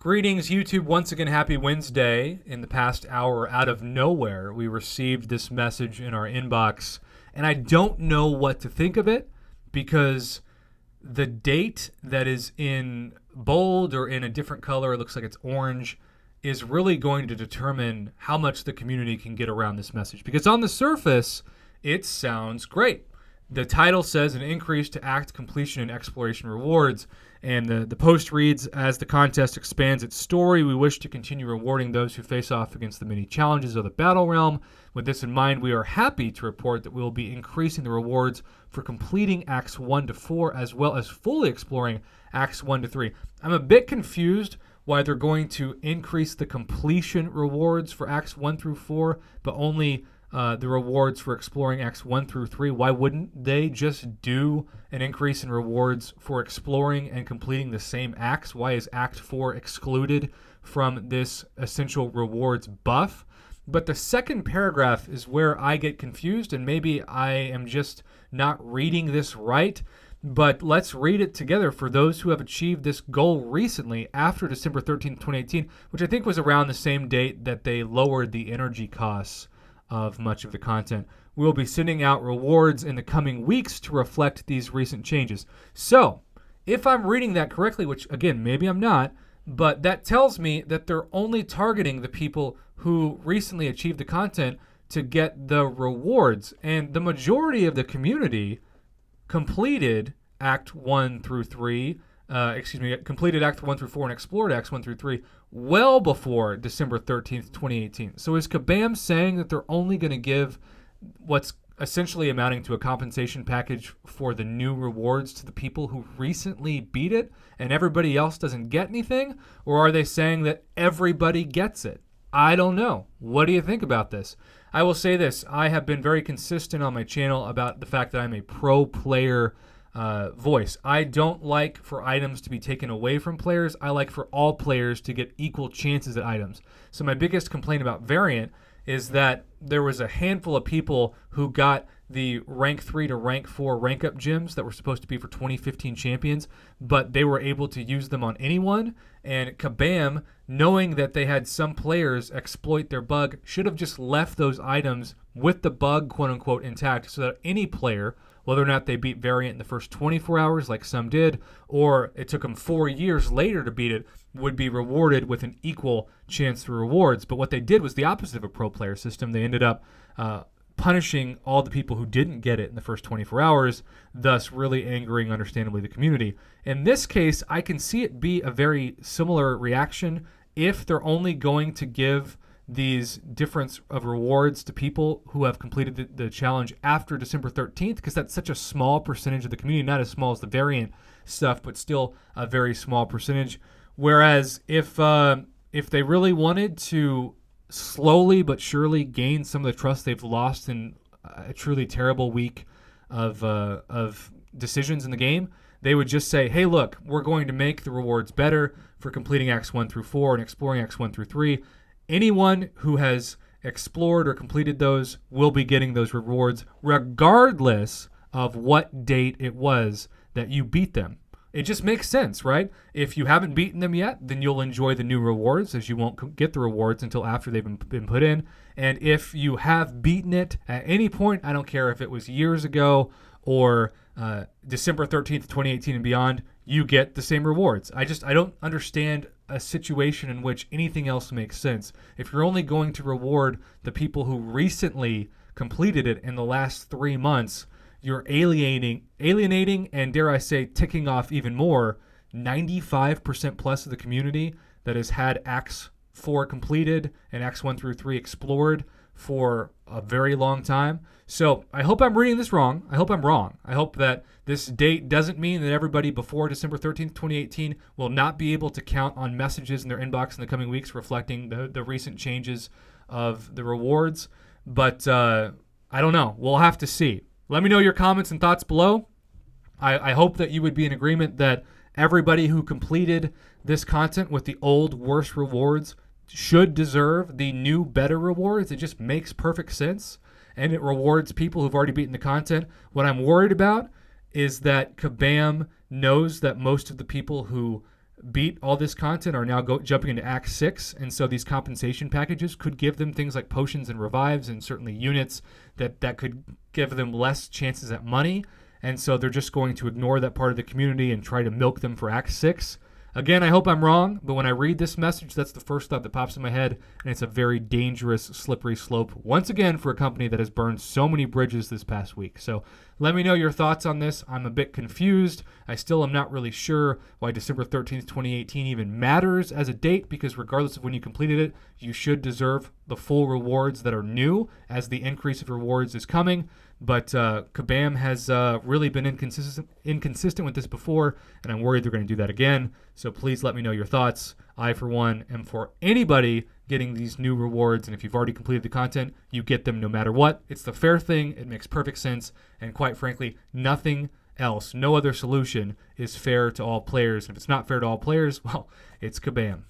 Greetings, YouTube. Once again, happy Wednesday. In the past hour, out of nowhere, we received this message in our inbox, and I don't know what to think of it because the date that is in bold or in a different color, it looks like it's orange, is really going to determine how much the community can get around this message. Because on the surface, it sounds great. The title says an increase to act completion and exploration rewards. And the post reads, as the contest expands its story, we wish to continue rewarding those who face off against the many challenges of the battle realm. With this in mind, we are happy to report that we will be increasing the rewards for completing Acts 1 to 4, as well as fully exploring Acts 1 to 3. I'm a bit confused why they're going to increase the completion rewards for Acts 1 through 4, but only the rewards for exploring Acts 1 through 3. Why wouldn't they just do an increase in rewards for exploring and completing the same acts? Why is Act 4 excluded from this essential rewards buff? But the second paragraph is where I get confused, and maybe I am just not reading this right. But let's read it together for those who have achieved this goal recently after December 13th, 2018, which I think was around the same date that they lowered the energy costs of much of the content. We will be sending out rewards in the coming weeks to reflect these recent changes. So, if I'm reading that correctly, which again, maybe I'm not, but that tells me that they're only targeting the people who recently achieved the content to get the rewards. And the majority of the community completed Act 1 through 3, completed Act 1 through 4 and explored Acts 1 through 3 well before December 13th, 2018. So is Kabam saying that they're only going to give what's essentially amounting to a compensation package for the new rewards to the people who recently beat it and everybody else doesn't get anything? Or are they saying that everybody gets it? I don't know. What do you think about this? I will say this. I have been very consistent on my channel about the fact that I'm a pro player voice. I don't like for items to be taken away from players. I like for all players to get equal chances at items. So my biggest complaint about Variant is that there was a handful of people who got the rank 3 to rank 4 rank up gems that were supposed to be for 2015 champions, but they were able to use them on anyone. And Kabam, knowing that they had some players exploit their bug, should have just left those items with the bug, quote unquote, intact, so that any player, whether or not they beat Variant in the first 24 hours like some did, or it took them 4 years later to beat it, would be rewarded with an equal chance for rewards. But what they did was the opposite of a pro player system. They ended up punishing all the people who didn't get it in the first 24 hours, thus really angering, understandably, the community. In this case, I can see it be a very similar reaction if they're only going to give these difference of rewards to people who have completed the challenge after December 13th, because that's such a small percentage of the community, not as small as the Variant stuff, but still a very small percentage. Whereas if they really wanted to slowly but surely gain some of the trust they've lost in a truly terrible week of decisions in the game, they would just say, hey, look, we're going to make the rewards better for completing Acts 1 through 4 and exploring Acts 1 through 3. Anyone who has explored or completed those will be getting those rewards regardless of what date it was that you beat them. It just makes sense, right? If you haven't beaten them yet, then you'll enjoy the new rewards, as you won't get the rewards until after they've been put in. And if you have beaten it at any point, I don't care if it was years ago or December 13th, 2018 and beyond, you get the same rewards. I don't understand a situation in which anything else makes sense. If you're only going to reward the people who recently completed it in the last 3 months, you're alienating, and dare I say, ticking off even more 95% plus of the community that has had Acts 4 completed and Acts 1 through 3 explored for a very long time. So I hope I'm reading this wrong. I hope I'm wrong. I hope that this date doesn't mean that everybody before December 13th, 2018 will not be able to count on messages in their inbox in the coming weeks reflecting the recent changes of the rewards. But I don't know. We'll have to see. Let me know your comments and thoughts below. I hope that you would be in agreement that everybody who completed this content with the old, worse rewards should deserve the new, better rewards. It just makes perfect sense, and it rewards people who've already beaten the content. What I'm worried about is that Kabam knows that most of the people who beat all this content are now jumping into Act 6, and so these compensation packages could give them things like potions and revives and certainly units that could give them less chances at money, and so they're just going to ignore that part of the community and try to milk them for Act 6. Again, I hope I'm wrong, but when I read this message, that's the first thought that pops in my head, and it's a very dangerous, slippery slope, once again, for a company that has burned so many bridges this past week. So let me know your thoughts on this. I'm a bit confused. I still am not really sure why December 13th, 2018 even matters as a date, because regardless of when you completed it, you should deserve the full rewards that are new as the increase of rewards is coming. But Kabam has really been inconsistent with this before, and I'm worried they're going to do that again. So please let me know your thoughts. I, for one, am for anybody getting these new rewards, and if you've already completed the content, you get them no matter what. It's the fair thing. It makes perfect sense, and quite frankly, nothing else, no other solution is fair to all players. And if it's not fair to all players, well, it's Kabam.